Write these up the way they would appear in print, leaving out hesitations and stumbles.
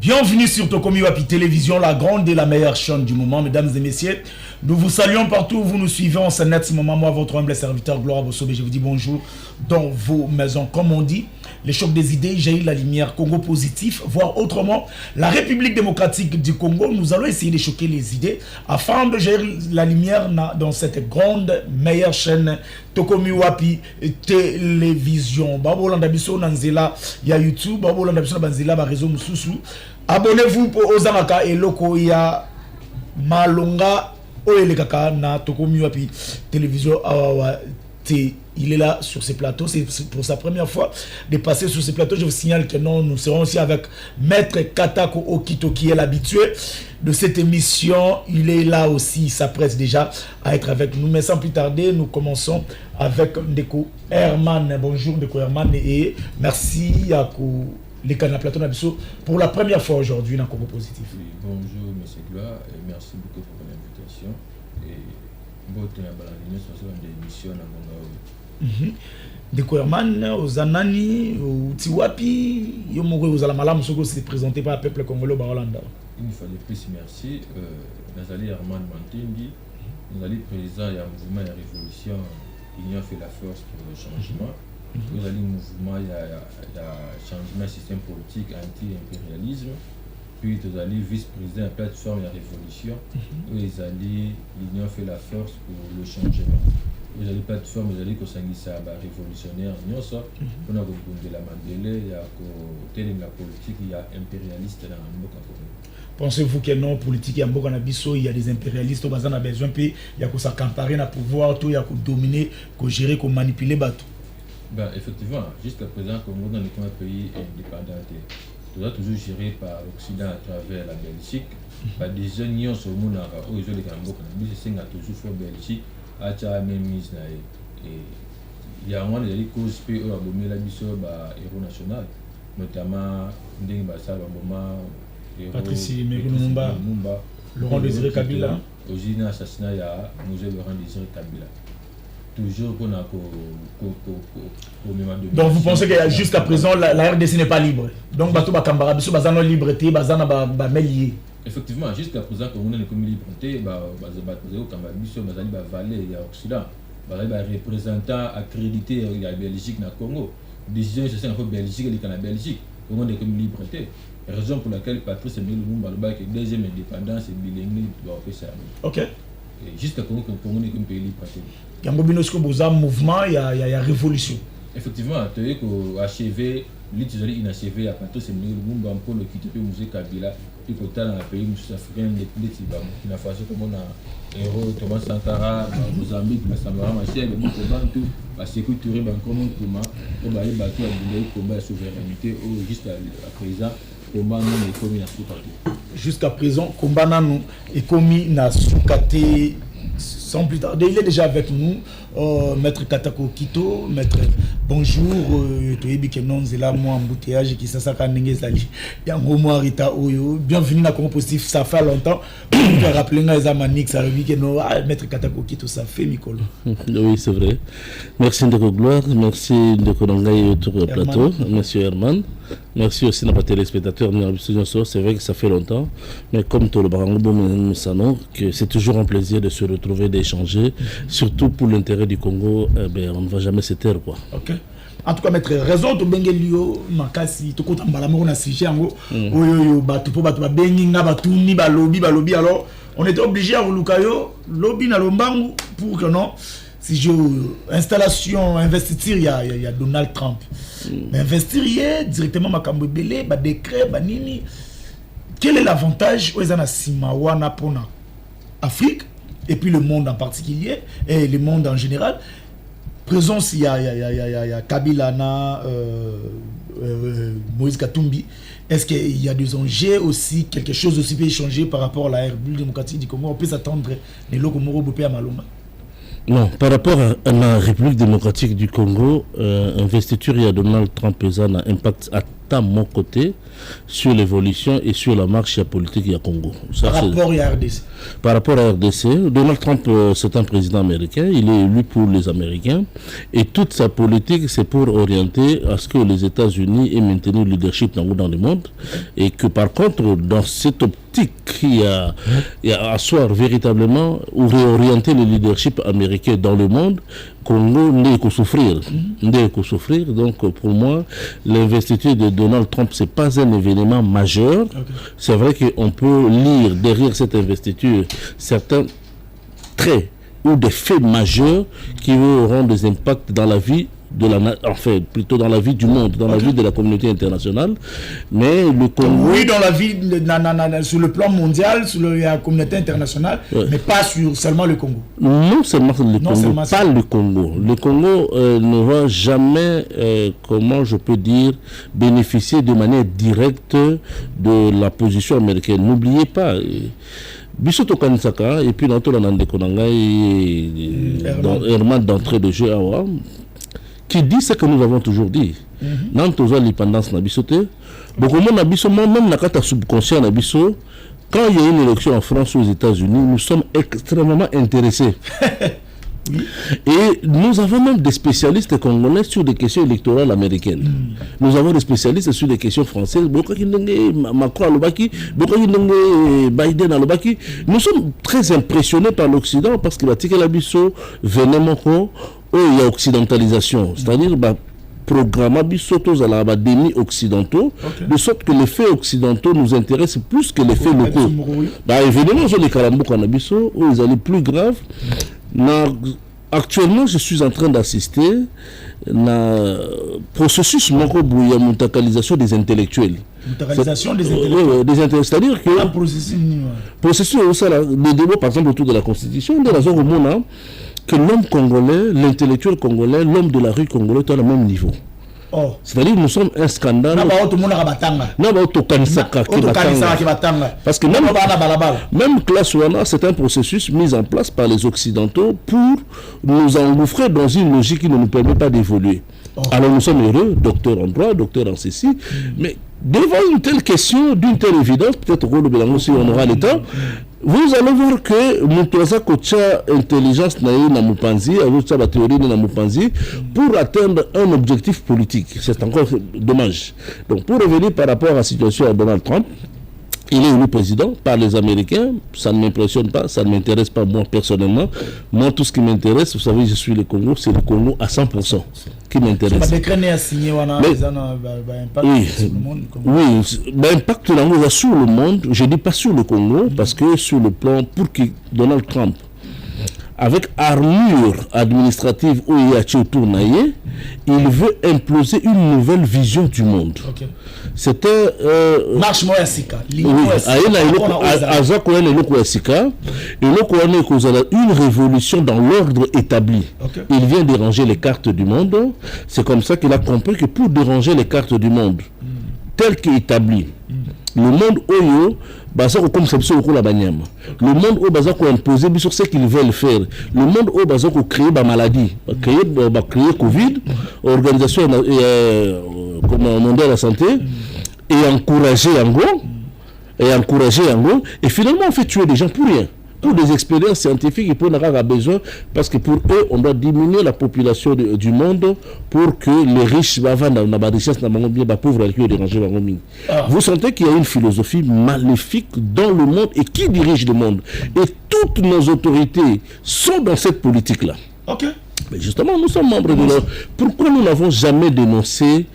Bienvenue sur Tokomi Wapi Télévision, la grande et la meilleure chaîne du moment, mesdames et messieurs. Nous vous saluons partout où vous nous suivez en ce net moment. Moi, votre humble serviteur, Gloire Bossobé, je vous dis bonjour dans vos maisons. Comme on dit, les chocs des idées, jaillit la lumière, Congo positif, voire autrement, la République démocratique du Congo. Nous allons essayer de choquer les idées afin de gérer la lumière dans cette grande, meilleure chaîne Tokomi Wapi Télévision. Babolanda biso nanzela ya YouTube, babolanda biso nanzela ba réseau mususu. Abonnez-vous pour Ozanaka et Loko ya Malonga Oelekaka na Tokomi Wapi Télévision Awawa T. Il est là sur ces plateaux, c'est pour sa première fois de passer sur ces plateaux. Je vous signale que non, nous serons aussi avec Maître Katako Okito qui est l'habitué de cette émission. Il est là aussi, il s'apprête déjà à être avec nous. Mais sans plus tarder, nous commençons avec Ndeko Herman. Bonjour Ndeko Herman et merci à les canaux plateau Nabiso pour la première fois aujourd'hui dans Congo Positif. Oui, bonjour M. Gloire et merci beaucoup pour l'invitation. Et bonne émission à mon Ndeko Herman, Ozanani, Tiwapi, Yomore, Ozalamalam, Sogo s'est présenté par le peuple congolais au Barolanda. Il fallait plus merci. Nazali Herman Mantindi, nous allons président du mouvement de révolution, il y a fait la force pour le changement. Nous allons mouvement, il y a changement système politique anti-impérialisme. Puis nous allons vice-président de la plateforme de la révolution. Nous allons l'union fait la force pour le changement. Vous allez plateforme, vous allez ça va révolutionnaire, nous ça, on a de la Mandela, il y a côté de la politique, il y a impérialiste dans le monde. Pensez-vous que non politique, il y a des impérialistes, il y a besoin, il y a que ça comparer à pouvoir, il y a que dominer, que gérer, que manipuler bateau. Ben effectivement, jusqu'à présent, comme on est un pays indépendant, tout est toujours géré par l'Occident à travers la Belgique. Par des jeunes sur le monde, où ils ont les Gambo, c'est toujours fait Belgique. Même mise et il y a un moment des causes qui ont abommé la mission héros national, notamment Ndeng Bassa Bamboma, Patrice Mumba, Laurent Désiré Kabila. Aujourd'hui, l'assassinat, il y a Laurent Désiré Kabila. Toujours qu'on a donc vous pensez que jusqu'à présent la RDC n'est pas libre. Donc Bato Bakambara biso bazana liberté, bazana ba melier. Effectivement, jusqu'à présent quand on est comme liberté, bazana biso bazali ba valer ya Occident, bazali ba représentant accrédité ya Belgique na Congo. Décision c'est un peu Belgique et la Belgique. On est comme liberté. Raison pour laquelle Patrice Lumumba le que deuxième indépendance et bilingue doit faire ça. OK. Et jusqu'à Congo on est comme pays liberté. Yango binosko boza mouvement il y a révolution. Effectivement, tu es que achevé l'utilisation inachevé à Patrice Lumumba pour le quitter le musée Kabila et que dans le pays africain les petits Burkina Faso comme on a héros Thomas Sankara, Mozambique, Massambara, Machel, le Bantou, la sécurité comme Kuma, on va y battre à combat la souveraineté ou juste à présent combat non est commis à sous-caté. Jusqu'à présent combat non est commis à sous-caté. Sans plus tarder, il est déjà avec nous, Maître Katako Okito. Maître, bonjour, bienvenue dans Congo Positif, ça fait longtemps. Je vais rappeler Maître Katako Okito, ça fait Mikolo. Oui, c'est vrai. Merci de Gloire, merci de Konangaï autour du plateau, monsieur Herman. Merci aussi à nos téléspectateurs. C'est vrai que ça fait longtemps, mais comme tout le Barango, nous savons que c'est toujours un plaisir de se retrouver, d'échanger, surtout pour l'intérêt du Congo. On ne va jamais se taire, quoi. Ok. En tout cas, maître, raison de Bengelio, Makasi, tout compte en balamon, on a signé en haut. Alors, on était obligé à Rouloukayo, lobby na lombangu pour que non. Si je installation, investiture, il y a Donald Trump. Mais investir directement Makambo Belé, décret, nini. Quel est l'avantage aux Simawana pour l'Afrique et puis le monde en particulier et le monde en général? Présence, il y a Kabila, Moïse Katumbi. Est-ce qu'il y a des enjeux aussi, quelque chose aussi peut changer par rapport à la République démocratique du Congo? On peut s'attendre les locaux Moro à Maloma. Non, par rapport à la République démocratique du Congo, investiture, il y a Donald Trump, ça a un impact à mon côté sur l'évolution et sur la marche politique du Congo. Par rapport à RDC. Par rapport à RDC, Donald Trump, c'est un président américain, il est élu pour les Américains, et toute sa politique, c'est pour orienter à ce que les États-Unis aient maintenu le leadership dans le monde, et que par contre, dans cette optique, il y a à asseoir véritablement ou réorienter le leadership américain dans le monde, Congo n'est qu'au souffrir. Donc pour moi, l'investiture de Donald Trump, c'est pas un événement majeur. C'est vrai qu'on peut lire derrière cette investiture certains traits ou des faits majeurs qui auront des impacts dans la vie plutôt dans la vie du monde, dans la vie de la communauté internationale. Mais le Congo... Oui, dans la vie, sur le plan mondial, sur la communauté internationale, mais pas sur seulement le Congo. Non seulement le Congo, pas le Congo. Le Congo ne va jamais, comment je peux dire, bénéficier de manière directe de la position américaine. N'oubliez pas... Bissoto Kansaka, et puis notre Nande Konanga Herman d'entrée de jeu Awa, qui dit ce que nous avons toujours dit. Dans tous les indépendances na bisote, beaucoup de monde même na kata subconscient na biso, quand il y a une élection en France ou aux États-Unis, nous sommes extrêmement intéressés. Et nous avons même des spécialistes congolais sur des questions électorales américaines. Nous avons des spécialistes sur des questions françaises. Macron Alobaki, Biden Alobaki. Nous sommes très impressionnés par l'Occident parce que la biso venait il y a occidentalisation. C'est-à-dire programme à déni occidentaux, de sorte que les faits occidentaux nous intéressent plus que les faits locaux. Évidemment, les Karambo Kanabiso, où ils allaient plus grave. Actuellement, je suis en train d'assister à processus de mutakalisation des intellectuels. Mutakalisation des intellectuels. C'est-à-dire que processus de débat, par exemple, autour de la Constitution, de la zone au que l'homme congolais, l'intellectuel congolais, l'homme de la rue congolais est à le même niveau. C'est-à-dire que nous sommes un scandale. Parce que même classe Wana, c'est un processus mis en place par les Occidentaux pour nous engouffrer dans une logique qui ne nous permet pas d'évoluer. Alors nous sommes heureux, docteur en droit, docteur en ceci, mais devant une telle question, d'une telle évidence, peut-être si on aura le temps, vous allez voir que Moutoisa Kocha intelligence na Mupanzi, la théorie na Mupanzi, pour atteindre un objectif politique. C'est encore dommage. Donc pour revenir par rapport à la situation de Donald Trump, il est élu président par les Américains, ça ne m'impressionne pas, ça ne m'intéresse pas moi personnellement. Moi, tout ce qui m'intéresse, vous savez, je suis le Congo, c'est le Congo à 100% qui m'intéresse. L'impact sur le monde, je ne dis pas sur le Congo, parce que sur le plan, pour que Donald Trump, avec armure administrative où il y a tournaillé, il veut imploser une nouvelle vision du monde. C'était marche moi Sika. Une révolution dans l'ordre établi. Il vient déranger les cartes du monde. C'est comme ça qu'il a compris que pour déranger les cartes du monde tel qu'établi, le monde Oyo, comme ça, le monde où Bazar imposer sur ce qu'ils veulent faire. Le monde où Bazar créer des maladies, créer Covid, organisation mondiale de la santé, et encourager Yango, et finalement on fait tuer des gens pour rien. Pour des expériences scientifiques et pour n'avoir besoin, parce que pour eux, on doit diminuer la population du monde pour que les riches vendre la richesse, les pauvres qui déranger. Vous sentez qu'il y a une philosophie maléfique dans le monde et qui dirige le monde. Et toutes nos autorités sont dans cette politique-là. Mais justement, nous sommes membres de l'ordre. Pourquoi nous n'avons jamais dénoncé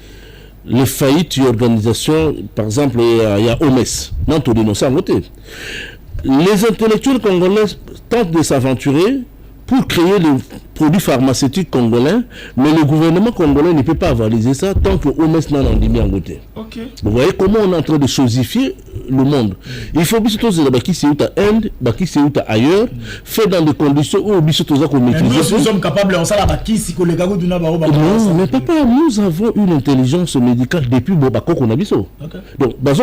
les faillites d'organisations? Par exemple, il y a OMS. Non, tout dénoncé à côté. Les intellectuels congolais tentent de s'aventurer pour créer les produits pharmaceutiques congolais, mais le gouvernement congolais ne peut pas avaliser ça tant que l'OMS n'a pas mis en côté. Vous voyez comment on est en train de chosifier le monde. Il faut que qui c'est où à Inde, qui c'est où ailleurs, fait dans des conditions où nous sommes capables de faire ça. Non, mais papa, nous avons une intelligence médicale depuis Bobako Konabiso. Donc, dans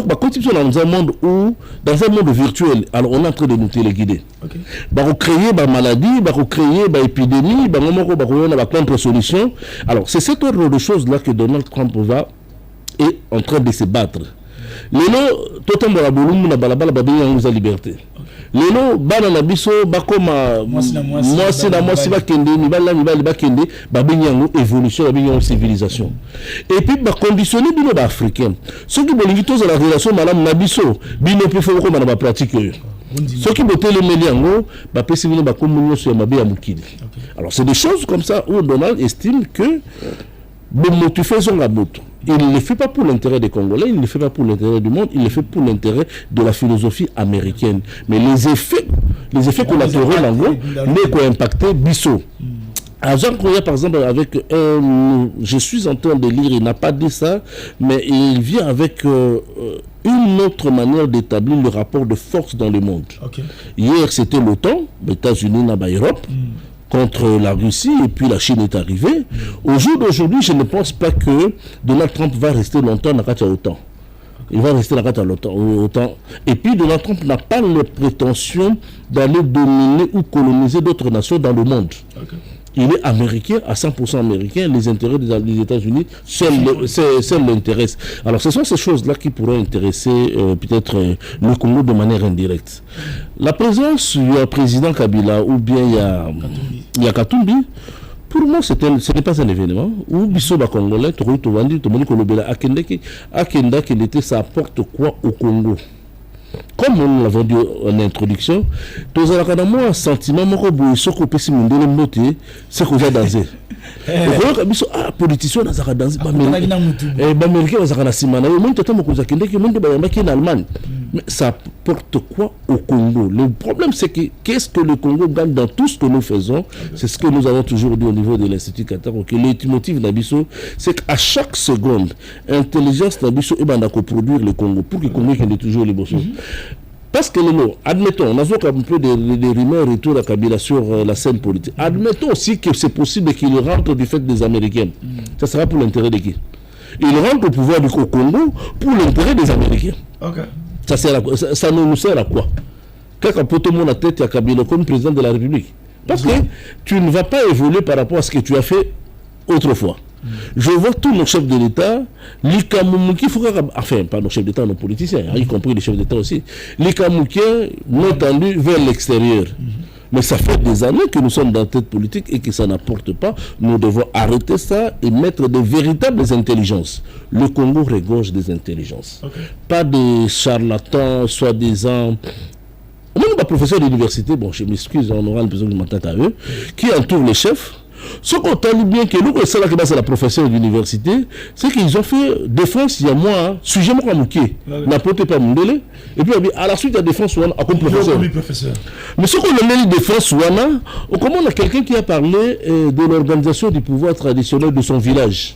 un monde où, dans un monde virtuel, alors on est en train de nous téléguider. On créer des maladies, on créer des épidémies, on contre-solution. Alors, c'est cet ordre de choses-là que Donald Trump va est en train de se battre. Lelo totembo la bolumbu na balabala babenga nguza liberté. Lelo bana na biso bakoma mwasi bakende mibali bakende babenga ngo évolution babenga ngo civilisation. Et puis ba conditionner bino ba africain. Ceux qui bolingi toza la relation malamu na biso bino pe fo ko na ba pratique yo. Ceux qui botent les méliango ba pesi bino ba komunyo sur mabe ya mukili. Alors c'est des choses comme ça où Donald estime que bon tu fais son gaboto. Il ne le fait pas pour l'intérêt des Congolais, il ne le fait pas pour l'intérêt du monde, il le fait pour l'intérêt de la philosophie américaine. Mais les effets collatéraux n'est qu'à impacter Bissot. Jean Croya, par exemple, avec je suis en train de lire, il n'a pas dit ça, mais il vient avec une autre manière d'établir le rapport de force dans le monde. Hier, c'était l'OTAN, les États-Unis, l'Europe. Contre la Russie, et puis la Chine est arrivée. Au jour d'aujourd'hui, je ne pense pas que Donald Trump va rester longtemps dans l'OTAN. Il va rester dans l'OTAN. Et puis Donald Trump n'a pas la prétention d'aller dominer ou coloniser d'autres nations dans le monde. Il est américain, à 100% américain. Les intérêts des États-Unis seuls l'intéressent. Alors ce sont ces choses-là qui pourraient intéresser peut-être le Congo de manière indirecte. La présence du président Kabila ou bien il y a Katumbi, pour moi ce n'est pas un événement. Ou Bissoba Congolais, ça apporte quoi au Congo? Comme nous l'avons dit en introduction, tous les un sentiment c'est que j'ai dansé. Ah, politiciens dans la danse, mais ça porte quoi au Congo? Le problème, c'est que qu'est-ce que le Congo gagne dans tout ce que nous faisons? C'est ce que nous avons toujours dit au niveau de l'Institut Qatar. Le motif d'Abisso, c'est qu'à chaque seconde, l'intelligence d'Abisso est de produire le Congo pour que le Congo ait toujours les bosses. Parce que admettons, on a vu un peu des rumeurs retour à Kabila sur la scène politique. Admettons aussi que c'est possible qu'il rentre du fait des Américains. Ça sera pour l'intérêt de qui? Il rentre au pouvoir du Congo pour l'intérêt des Américains. Ça nous sert à quoi? Quand tout le monde a tête à Kabila comme président de la République. Parce que tu ne vas pas évoluer par rapport à ce que tu as fait autrefois. Je vois tous nos chefs de l'État, enfin pas nos chefs d'État, nos politiciens, y compris les chefs d'État aussi, les Kamoukiens l'ont tendu vers l'extérieur. Mais ça fait des années que nous sommes dans cette politique et que ça n'apporte pas. Nous devons arrêter ça et mettre de véritables intelligences. Le Congo regorge des intelligences. Pas des charlatans, soi-disant. Même un professeur d'université, bon je m'excuse, on aura besoin de m'entendre à eux, qui entoure les chefs. Ce qu'on entend bien que nous, c'est la professeure d'université, c'est qu'ils ont fait défense il y a moi, sujet moi mouké, n'apporte pas mon délai, et puis à la suite il y a défense Wana comme professeur. Mais ce qu'on a mis défense Wana, comment on a quelqu'un qui a parlé de l'organisation du pouvoir traditionnel de son village.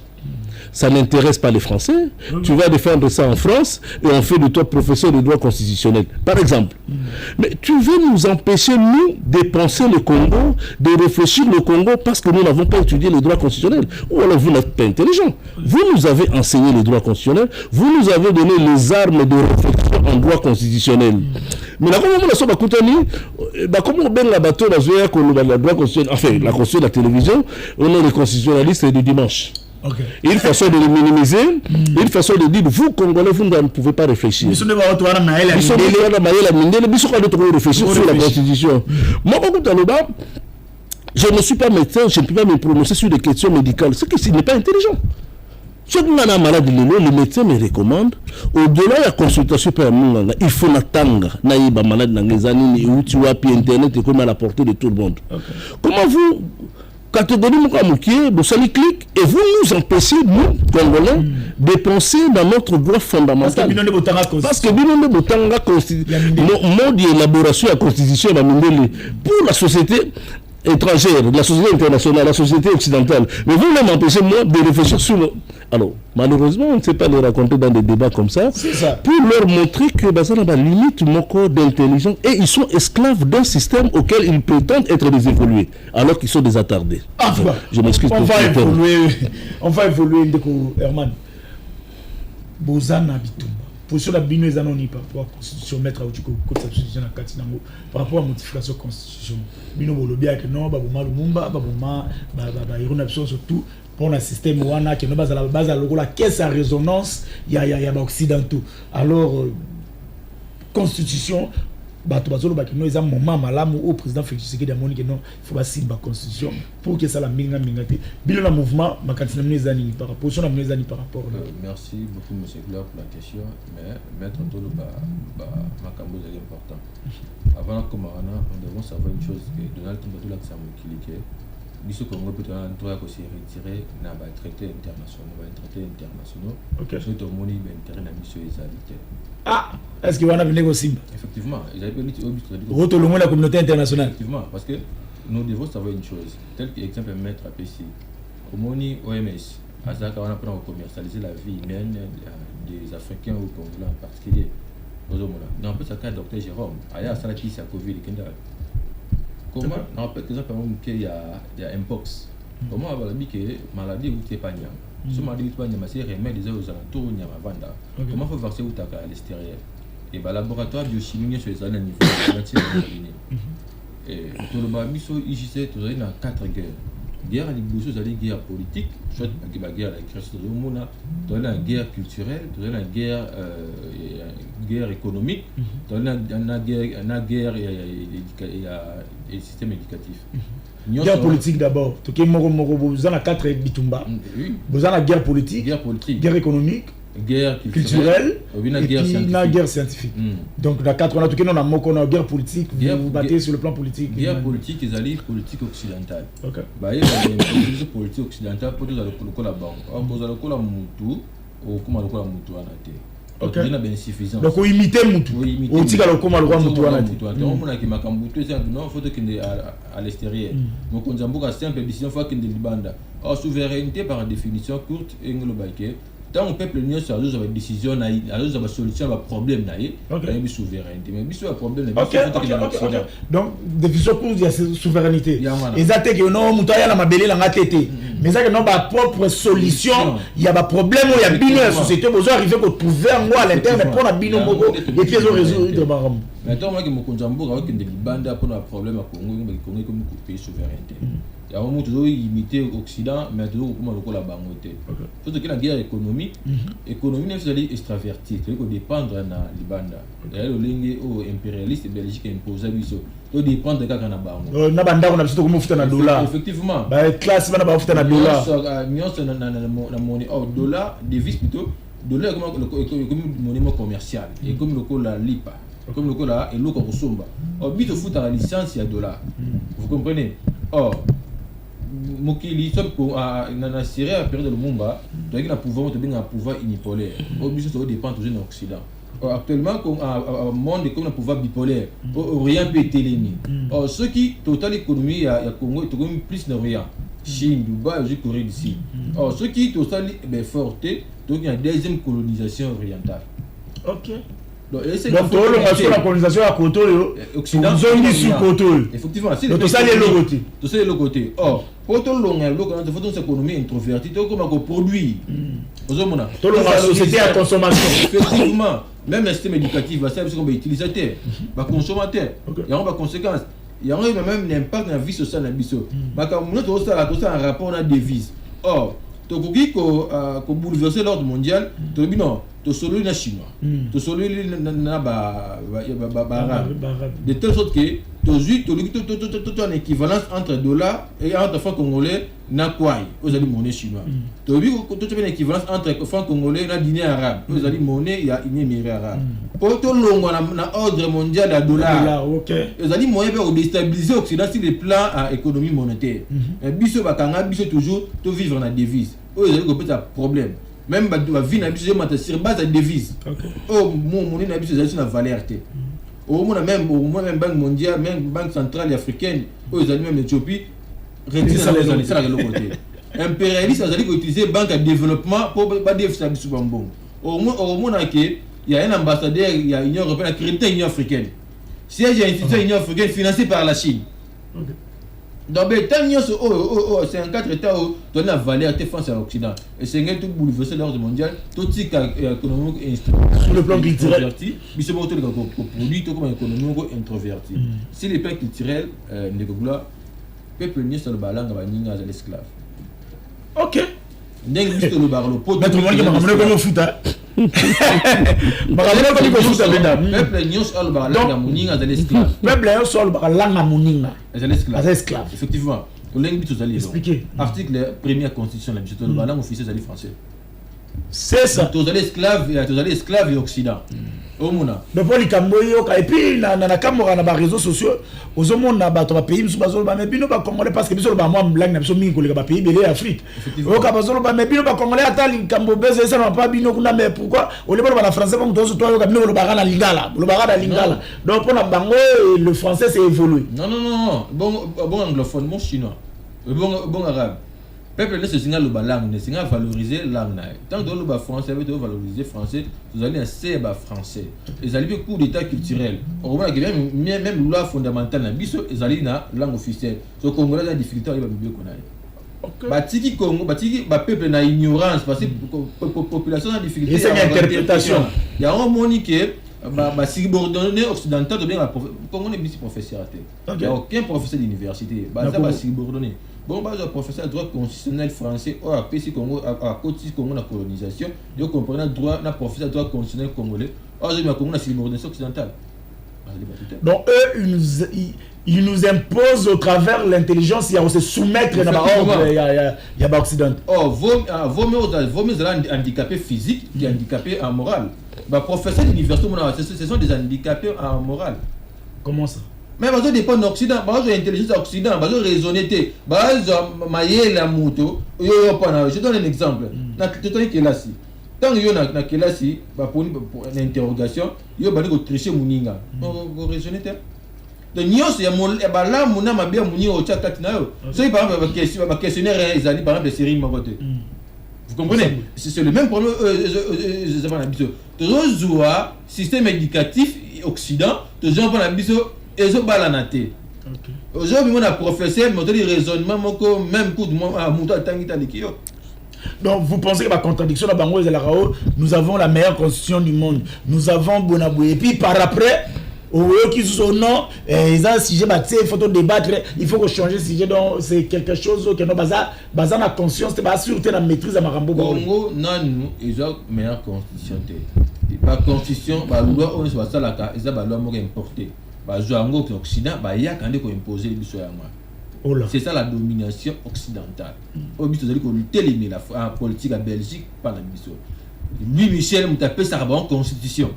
Ça n'intéresse pas les Français. Tu vas défendre ça en France et on fait de toi professeur de droit constitutionnel, par exemple. Mais tu veux nous empêcher, nous, de penser le Congo, de réfléchir le Congo parce que nous n'avons pas étudié le droit constitutionnel. Ou alors vous n'êtes pas intelligent. Vous nous avez enseigné le droit constitutionnel, vous nous avez donné les armes de réflexion en droit constitutionnel. Mais là, comment on a ça, comment on baigne la bateau dans le droit constitutionnel, enfin, la constitution de la télévision, on est les constitutionnalistes du dimanche. Une façon de le minimiser, une façon de dire vous Congolais vous ne pouvez pas réfléchir. Réfléchir sur la constitution. Moi je ne suis pas médecin, je ne peux pas me prononcer sur des questions médicales. Ce qui n'est pas intelligent. Si on a un malade, le médecin me recommande, au-delà de la consultation par Munganga, il faut l'attendre. Naïba malade dans les années où tu vois puis internet est comme à la portée de tout le monde. Comment vous catégorie Moukamouké, vous allez cliquer et vous nous empêchez, nous, Congolais, de penser dans notre droit fondamental. Parce que nous Botanga mode d'élaboration de la constitution pour la société étrangère, la société internationale, la société occidentale. Mais vous m'empêchez, moi, de réfléchir sur le... Alors, malheureusement, on ne sait pas les raconter dans des débats comme ça, pour leur montrer que Bazana limite mon corps d'intelligence et ils sont esclaves d'un système auquel ils prétendent être des évolués, alors qu'ils sont des attardés. Je m'excuse pour on va évoluer, Herman. Bozana Bitumba. Position la bino les anonymes par rapport à la constitution mettre à constitution par rapport à la modification de la constitution. Bino bolobia que non, baboma lumumba, baboma irona surtout pour un système wana qui est base à la base à la caisse à résonance il y a occidentaux alors constitution bato bazolo bakino eza moment malamu au président Félix Tshisekedi amoni que non il faut pas simba constitution pour que ça la minga mingate bilo na mouvement makantina mnezani par rapport sur la mnezani par rapport merci beaucoup monsieur Gloire pour la question mais mettre tout makambo est important avant comme on devons savoir une chose que Donald Trump doit la samukilike biso Congo peut en droit que se retirer na ba traité internationaux so to moni ben intérêt na mission ezalité ah est-ce qu'il va venir au Simba effectivement ils avaient permis au long de la communauté internationale effectivement parce que nous devons savoir une chose tel que exemple mettre à PC au moni OMS azaka on apprend à commercialiser la vie humaine des Africains ou Congolais en particulier non peut ça cas docteur Jérôme aya ça qui c'est Covid comment on rappelle que ça par exemple qu'il y a mpox comment on va dire que maladie ou c'est pas nyam ce maladie pas nyam c'est remède des aux alentours nyam vanda comment faut vacciner ou taka à l'extérieur et bah laboratoire biochimie sur les années niveau et tout le babiso IJC tout ça il y a 4 guerre liboso zali guerre politique soit la guerre la création de mona dans la guerre culturelle dans la guerre économique dans la guerre et système éducatif guerre politique d'abord tout que moko vous en a 4 bitumba vous en a guerre politique guerre économique guerre culturelle et guerre scientifique. Donc dans 4 on a tout que non a guerre politique vous battez sur le plan politique guerre politique ils allaient politique occidentale OK bah il y a politique occidentale pour tout le la banque vous allez la mutu ou comment le mutu anate OK il y a bien suffisant donc imiter mutu ou tika le comment le mutu anate donc on a qui makambutu c'est non faut que à l'extérieur mon konzambuka simple décision fois que de libanda souveraineté par définition courte et globale. Tant le peuple n'y a pas de décision, il y a des solutions à problème, il y a une souveraineté. Mais il y a un problème, donc, décision pour la souveraineté. Et ça, c'est que non, il y a la tête. Mais ça, que non, la propre solution, il y a un problème, il y a bien la société, vous arrivez à trouver un mot à l'intérieur, mais pour la bino, et puis ils ont résolu. Maintenant, moi, je me conjambo avec des bandes pour un problème à Congo, mais Congo comme pays souveraineté. Il y a un moment toujours imité l'Occident, mais toujours comment le la bangoté. Surtout que la guerre économique, économie n'est pas extravertie, c'est-à-dire qu'on dépend de la Libanda. D'ailleurs, le lingue impérialiste belgique imposé lui ça. On dépend de quoi qu'on a bango. Na banda on a plutôt comment foutre na dollar. Effectivement. Bah classe bana ba foutre na dollar. Nuance na monnaie dollar devise plutôt dollar comme monnaie commerciale et comme le la lipa. Comme le coup là et l'autre somba. Or bito fout à la licence il y a $. Vous comprenez? Or mokili sob ko na Syrie à période de Lumumba, donc il a pouvoir te bien un pouvoir unipolaire. Or bito ça dépend toujours de l'Occident. Or actuellement comme un monde comme un pouvoir bipolaire, rien peut être éliminé. Or ceux qui total économie à Congo est comme plus de rien. Chine, Dubaï, Corée du Sud. Or ceux qui total forte, donc il y a une deuxième colonisation orientale. OK. Donc la colonisation à Koto Occident sous Koto effectivement c'est le côté or Koto longa de façon économie introvertie comme un produit la société à consommation effectivement même le système éducatif va servir comme utilisateur va consommateur il y a une conséquence il y a même l'impact dans la vie sociale na biso tout ça en rapport à devise or to ko bouleverser l'ordre mondial to non to solo na chinois to solo na ba de telle sorte que to une équivalence entre dollar et entre franc congolais na kwai aux alliés monnaie chinois to bi ko to une équivalence entre franc congolais na dinar arabe aux alliés monnaie ya émirats arabes pour to longo na ordre mondial à dollar OK aux alliés moyen pour déstabiliser occident sur le plan économie monétaire mais biso bakanga biso toujours to vivre na devise aux alliés ko peut problème même la vie na biso mata sur base de devise oh mon na biso c'est une valeur té au moins même banque mondiale même banque centrale africaine aux alliés même l'Éthiopie retire ça de l'autre côté impérialiste ça veut dire utiliser banque de développement pour pas dire ça biso bambon au moins que il y a un ambassadeur il y a Union européenne crédité Union africaine siège à institution Union africaine financé par la Chine donc c'est un 4 états où donne la valeur défense à l'Occident et c'est un tout bouleverser l'ordre mondial tout type économique sur le plan culturel mais c'est bon tout le produit tout comme économique introverti si les plans culturels ne gloire peuple ni sur le balang va ni à l'esclave Ok. ndenge biso tolobaka lopoto maître Moninga makambo noko mofuta makambo noko mofuta benda peuple nyonso alobaka langa moninga azali esclave peuple nyonso alobaka langa moninga azali esclave effectivement tolengi biso tozali expliquer article première constitution la biso tolobaka langue officielle ezali français c'est ça tozali esclave ya occident omona mais pour likambo yoka et puis na kamora na ba réseaux sociaux ozomona bato ba pays biso bazoloba mais bino ba congolais parce que biso loba moi mblangi na biso mingi koleka ba pays belé Afrique oka bazoloba mais bino ba congolais ata likambo bezo esa na pas bino kuna mais pourquoi au lieu ba français comme tozo toi yoka bino loba na lingala donc pour na bango le français c'est évolué non bon anglophone bon chinois bon arabe peuple ne se signale le langue ne signale valoriser langue tant que le français veut valoriser français vous allez essayer ba français ils allaient bien cours d'état culturel on voit que même loi fondamentale na biso ils allaient na langue officielle so congolais a difficulté ba bible connaît batiki Congo batiki ba peuple na ignorance parce que population a difficulté c'est une interprétation il y a un monique ba subordonné occidental de bien la Congo n'est pas professeur il y a aucun professeur d'université ba subordonné bon bah le professeur de droit constitutionnel français ou à PC Congo à côté Congo la colonisation il comprend le droit na professeur de droit constitutionnel congolais aujourd'hui le Congo la subordination occidentale donc eux ils nous imposent au travers l'intelligence il y a se soumettre dans l'ordre il y a occident vaut mieux handicapé physique que handicapé en moral bah professeur d'université ce sont des handicapés en moral comment ça mais bazo dépend d'Occident, bazo intelligence Occident, bazo raisonner, bazo mailler la moto, yo pana, je donne un exemple. Na totali kelasi. Tant yo na kelasi, ba pour une interrogation, yo bani ko tricher muninga. Go raisonner te. De nyos ya mon e bala muna mabia muni o tcha katina yo. So par exemple ba questionnaire ezali par exemple série mabote. Vous comprenez? C'est le même problème je pas na biso. Toujours système éducatif Occident, toujours pas na biso ezo balanate. Aujourd'hui mon professeur me dit raisonnement moko même coup de moi muto atangita likio. Donc vous pensez que la contradiction dans Bango et Larao, nous avons la meilleure constitution du monde. Nous avons Bonaboué et puis par après qui sont non ils ont sujet il faut débattre, il faut changer sujet donc c'est quelque chose que nous bazar la conscience c'est pas sûreté la maîtrise à Marambo Congo non ils ont meilleure constitution pas constitution ba loi on soit ça la ils ont ba loi mo importer ba joango que l'Occident ba ya quand ko imposer biso ya moi c'est ça la domination occidentale au biso de ko lutter la politique à Belgique par la biso lui Michel Moutapé ça ba constitution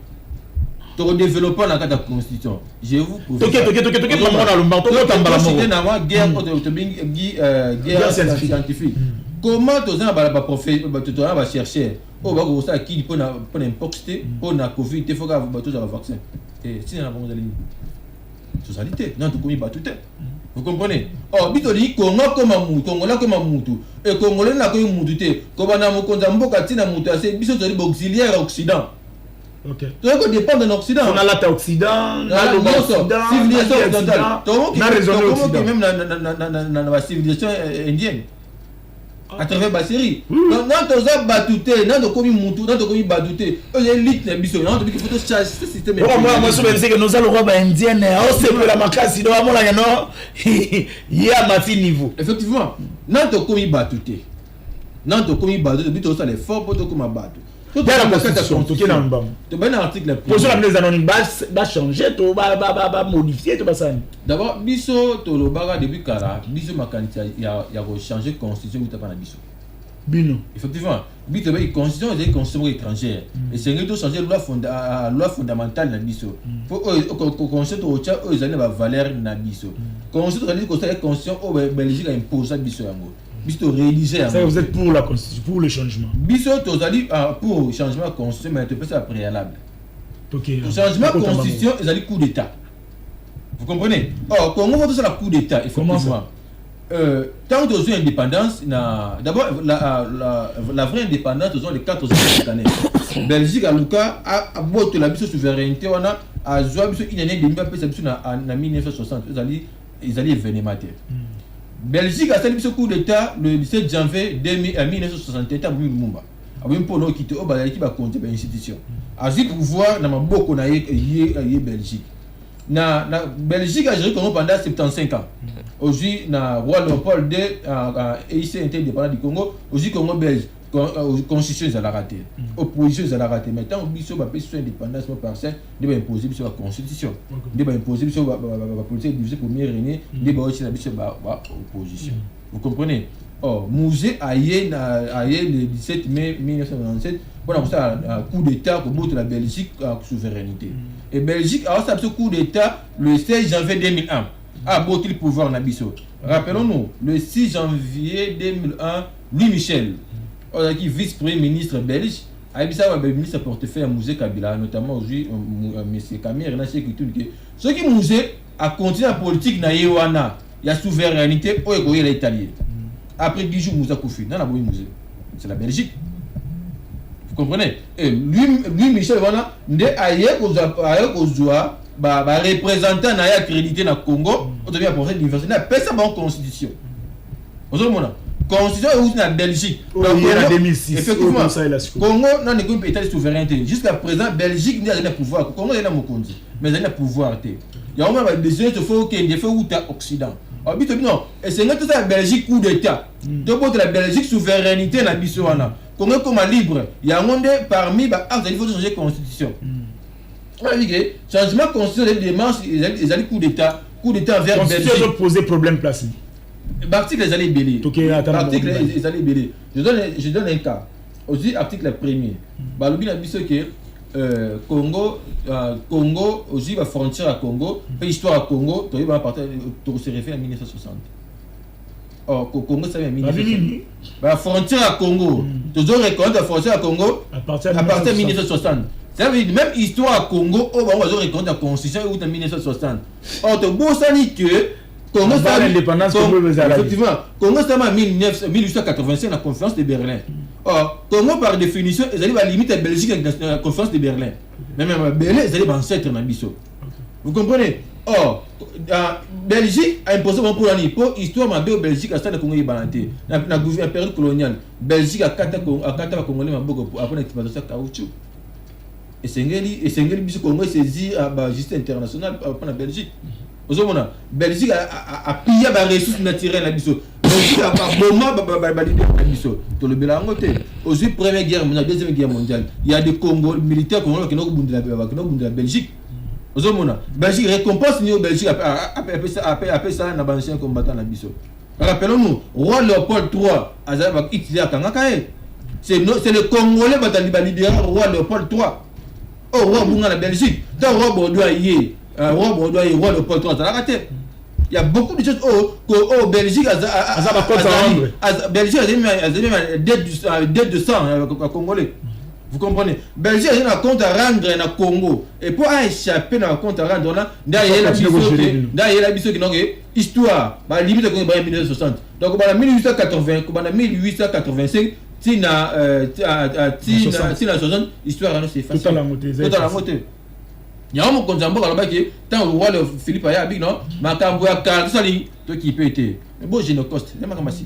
to développer la carte constitution je vous prouve guerre scientifique comment tous ba professeur ba chercher o ba ko ça qui pour n'importe pour na covid il faut que ba tous vaccin et si na bon socialité non tout comme batute vous comprenez bitoli Congo comme mutu Congola comme mutu et Congolais na ko mutu te ko bana mo konza mboka tina mutu ase biso toli auxiliaire occident. OK. Donc dépend de l'Occident. On a la Occident, na le Occident, civilisation occidentale. Na raison occident même na la civilisation indienne. À travers la série. Donc non toza batute, non de komi mutu, non de komi batute. L'élite na biso, non de faut changer ce système. Moi je sais que nous allons roba indienne, on sait que la makasi do amola no. Il y a mati niveau. Effectivement, non de komi batute. Non de komi batute, bito ça les fort pour de komi batute. Dans la constitution, tu es dans le bas. Tu es dans l'article. Pour ça, les anonymes va changer, tu vas modifier, tu vas ça. D'abord, biso to le baga depuis Kara, biso makanita il y a changer constitution tu pas na biso. Bino. Effectivement, biso ba constitution c'est constitution étrangère. Et c'est que changer loi fondamentale na biso. Pour constitution to cha ils ont la valeur na biso. Constitution ça dit que c'est constitution au Belgique a imposé biso yango. Biso réalisé. Ça vous êtes pour la constitution, pour le changement. Biso tozali pour le changement de constitution mais tu peux ça préalable. OK. Le changement de constitution ils allaient coup d'état. Vous comprenez? Congo va tout la coup d'état effectivement. Tant que vous avez indépendance d'abord la vraie indépendance ils ont les 4 années. Belgique à Luka a botte la biso souveraineté on a joie biso une année demi après ça biso na 1960 ils allaient événementer. Belgique a fait ce coup d'état le 17 janvier 1961 à Lumumba. Avec un polo qui était au bas qui va compter l'institution. A ce pouvoir na maboko na Belgique. na Belgique a géré Congo pendant 75 ans. Aujourd'hui, na roi Léopold II, EIC indépendant du Congo, aujourd'hui Congo belge, constitution ils ont raté, opposition ils ont raté. Maintenant, biso ba peso indépendance partielle, de ba imposer sur la constitution, de ba imposer sur la politique divisée premier régné, de ba aussi na biso ba opposition. Vous comprenez? Oh, Mouzé a le 17 mai 1997 pour un coup d'état pour bout de la Belgique à souveraineté. Et Belgique a aussi un coup d'état le 16 janvier 2001. A bout le pouvoir Nabiso. Rappelons-nous, le 6 janvier 2001, Louis Michel, qui vice-premier ministre belge, a eu ça ministre portefeuille à Mouzé Kabila, notamment aujourd'hui M. Kamir, ce qui Mouzé a continué la politique na Yewana, il y a souveraineté au Égoïe l'Italien. Après 10 jours, Moussa Koufi, dans la Mouzé, c'est la Belgique. Vous comprenez? Et lui Michel, voilà, il a représentant n'a accrédité dans le Congo, on devient pour l'université, il a fait ça en constitution. Vous comprenez? Constitution est dans la Belgique. Effectivement, Congo n'a pas état de souveraineté. Jusqu'à présent, Belgique n'a pas de pouvoir. Congo n'a pas de pouvoir. Mais il n'a pas de pouvoir. Il y a un besoin de faire qu'il y ait Occident. Non, et c'est notre Belgique coup d'état. Donc, la Belgique souveraineté dans la Bissouana. Congo comme libre. Il y a un monde parmi les actes, il faut changer la constitution. Changement de constitution, les démarches, ils ont coup d'état vers Belgique. Ils ont posé problème placé. L'article les allait belé. L'article les allait belé. Je donne un cas. Aussi, article premier. Balobi a dit que Congo, aussi la frontière à Congo, l'histoire à Congo, tu se réfère à 1960. Or, Congo, ça vient en 1960. La frontière à Congo, tu dois reconnaître la frontière à Congo à partir de 1960. Ça veut dire même histoire à Congo, on va reconnaître la constitution en 1960. Or, tu dois dire que Congo, l'indépendance, effectivement, Congo, c'est en 1885 la conférence de Berlin. Or, Congo, par définition, ils allaient à la limite à Belgique avec la conférence de Berlin. Mais même Berlin, ils allaient ancêtre dans Bissau. Vous comprenez? Or, Belgique a imposé pour l'année. Pour l'histoire, ma belle Belgique a stade de Congo est balanté. Dans la période coloniale, Belgique a 4 Congolais après l'exploitation de caoutchouc. Et c'est un Congo saisi à la justice internationale pour la Belgique. La Belgique a pillé les ressources naturelles à Bissau. Belgique a aussi première guerre mondiale, deuxième guerre mondiale. Il y a des Congos militaires qui ont de la Belgique. La Belgique récompense la Belgique après ça dans ancien combattant à Bissau. Rappelons-nous, roi Léopold III a Hitler Kangakae. C'est le Congolais qui a libéré le roi Léopold III. Oh, roi Bunga la Belgique. Dans roi Bordeaux roi Léopold III, ça l'a raté. Il y a beaucoup de choses au Belgique Belgique a dette de sang à Congolais. Vous comprenez? Belgique a un compte à rendre dans le Congo. Et pour échapper dans le compte à rendre, derrière la Bissau qui n'a histoire, la limite de 1960. Donc, en 1885, si la 60, l'histoire c'est facile. Tout à la moitié. Il y a un mot qu'on a là-bas qui est tant le roi Philippe a dit non, mais quand vous avez 40 sali, toi qui peut être. Mais bon, j'ai nos costes. C'est ma camassi.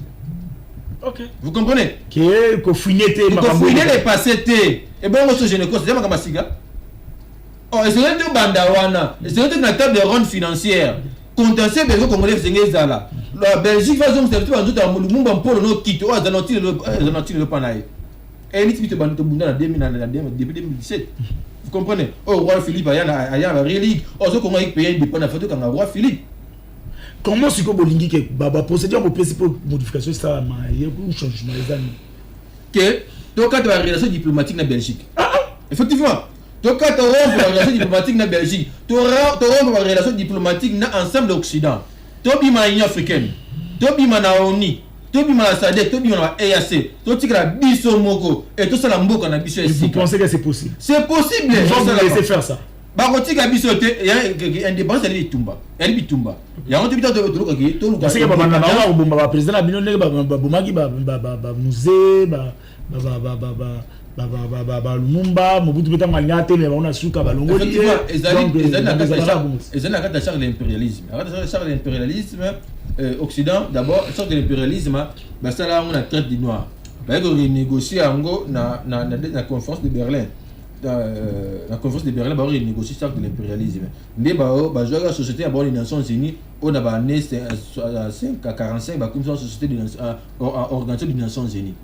Ok. Vous comprenez? Que fouiller les passés. Et bon, moi, j'ai nos costes. C'est ma camassi. Oh, et c'est un bandawana. Et c'est une table de ronde financière. Contentieux, mais vous comprenez, c'est un là. La Belgique va se faire tout dans le monde pour le quitte. Oh, le panaï. Et il est en 2017. Vous comprenez? Oh, roi Philippe, il y a la relique. Oh, ce qu'on a payé dépend de la photo quand le roi Philippe. Comment est-ce que Bolingi qui est procédure pour principal modification ça il y a un changement les années. Que donc quand tu as la relation diplomatique en Belgique. Effectivement. Donc quand tu as la relation diplomatique en Belgique, tu auras la relation diplomatique dans l'ensemble de l'Occident. Tu as bien l'Union africaine. Tu as bien la ONU. Tu as bien la SADC, tu as bien la EAC. Tu as bien la Bissau et tout ça la Mboka na Bissau. Vous pensez que c'est possible? C'est possible. Il faut laisser faire ça. Barotique a Bissau, il y a indépendance, elle est Bitumba. Il y a un type de parce que le président a bien musée, Lumumba, Mobutu Beta Maliate, mais on a su Kabalongo. L'impérialisme. L'impérialisme Occident, d'abord, sorte de l'impérialisme, ça là on a traite du noir. On a négocié dans la conférence de Berlin. la conférence de Berlin, il négocie ça de l'impérialisme. Mais la société les Nations Unies, on a né 5 à 45, comme ça, la société organisée des Nations Unies.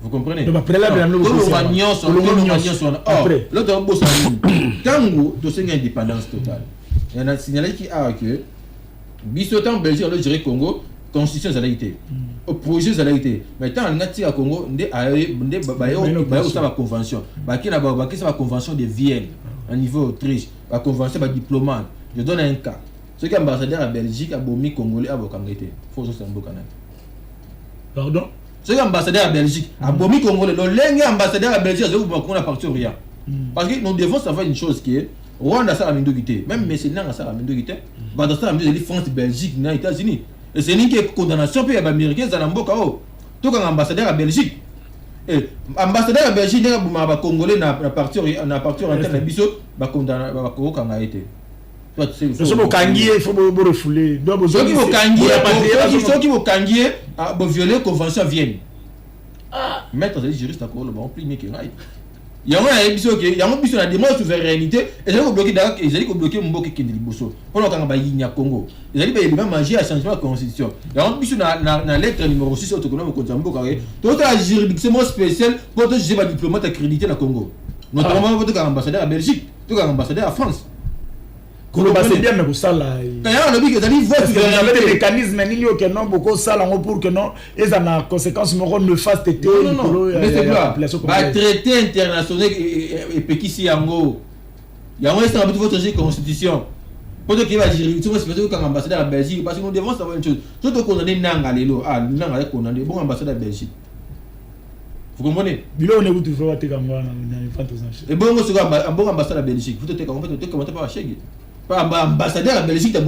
Vous comprenez? Après là, l'autre, quand vous avez une indépendance totale, il y a un signal qui a que, Bissotan, Belgique, le dirait Congo, constitution ça a été au projet ça a été mais tant on a tiré à Congo on a convention qui la convention de Vienne à niveau Autriche la convention de diplomate. Je donne un cas, ce qui est ambassadeur à Belgique a bomi congolais à Bokangete faut ça en Bokana. Pardon? Ce qui est ambassadeur à Belgique a bomi congolais le lengue ambassadeur à Belgique c'est où on a parti au rien parce que nous devons savoir une chose qui est Rwanda ça a mindoguité même Mercenaires ça a mindoguité bah dans ça la France Belgique les États-Unis. Et c'est une condamnation pour les Américains dans l'Amboka. Tout comme ambassadeur à Belgique. Et ambassadeur à Belgique, il y a des Congolais qui ont parti en interne, ils ont condamné à été. Il faut refouler. Ceux qui vont kangier, violer la convention Vienne. Maître des juristes à Congolais, on plie mieux que ça. Il y a un bis la demande de souveraineté et ils ont bloqué Mboki Kendeliboso pendant qu'on a eu Congo. Ils ont dit qu'ils vont manger à changement de la constitution. Il y a un bis la lettre numéro 6 autonome contre Mboka. Toute la juridiction spéciale pour tous les diplomates accrédités dans le Congo. Notamment votre ambassadeur à Belgique, tout ambassadeur à France. C'est bien, mais ça là. Vous avez des mécanismes pour ça pour que non, et ça a conséquences néfastes. Non, mais c'est quoi? Traité international et Pékissi Yango. Il y a un instant de votre constitution. Pour que la juridiction spéciale comme ambassadeur à Belgique, parce que nous devons savoir une chose. Tout le condamné Nanga Lelo, Nanga est condamné, bon ambassadeur à Belgique. Vous comprenez? Et bon, ambassadeur à Belgique, vous te commenter par Chegui. Ambassadeur à Belgique de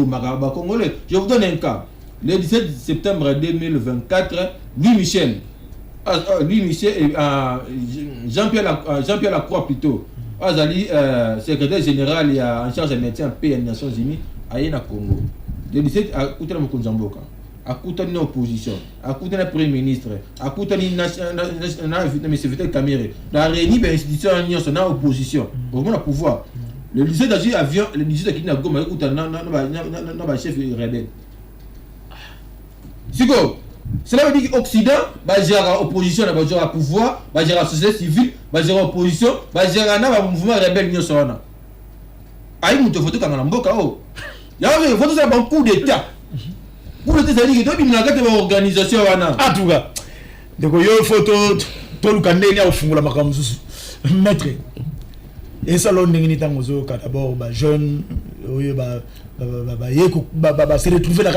Congolais. Je vous donne un cas. Le 17 septembre 2024, Louis Michel et Jean-Pierre Lacroix plutôt, secrétaire général et en charge des médecins pays des Nations Unies, à Congo. Le 17 à Koutana Mokonjamboka, à Koutana l'opposition, à Koutana Premier ministre, à Koutana le secrétaire Caméré, la réunion des institutions en opposition, au moins le pouvoir. Le lycée d'agir avion, le lycée de Kina Goma, écoute, non, chef rebelle. Cela veut dire que l'Occident va gérer l'opposition, va gérer le pouvoir, va gérer la société civile, va gérer l'opposition, va gérer le mouvement rebelle. Il y a une photo quand on a un boca. Il y a une photo, c'est un coup d'État. Pour le État, il y a une organisation. En tout cas, il y a une photo, tout le monde est au fond de la macamusu. Maître. Et ça, l'on est d'abord jeune, se retrouver la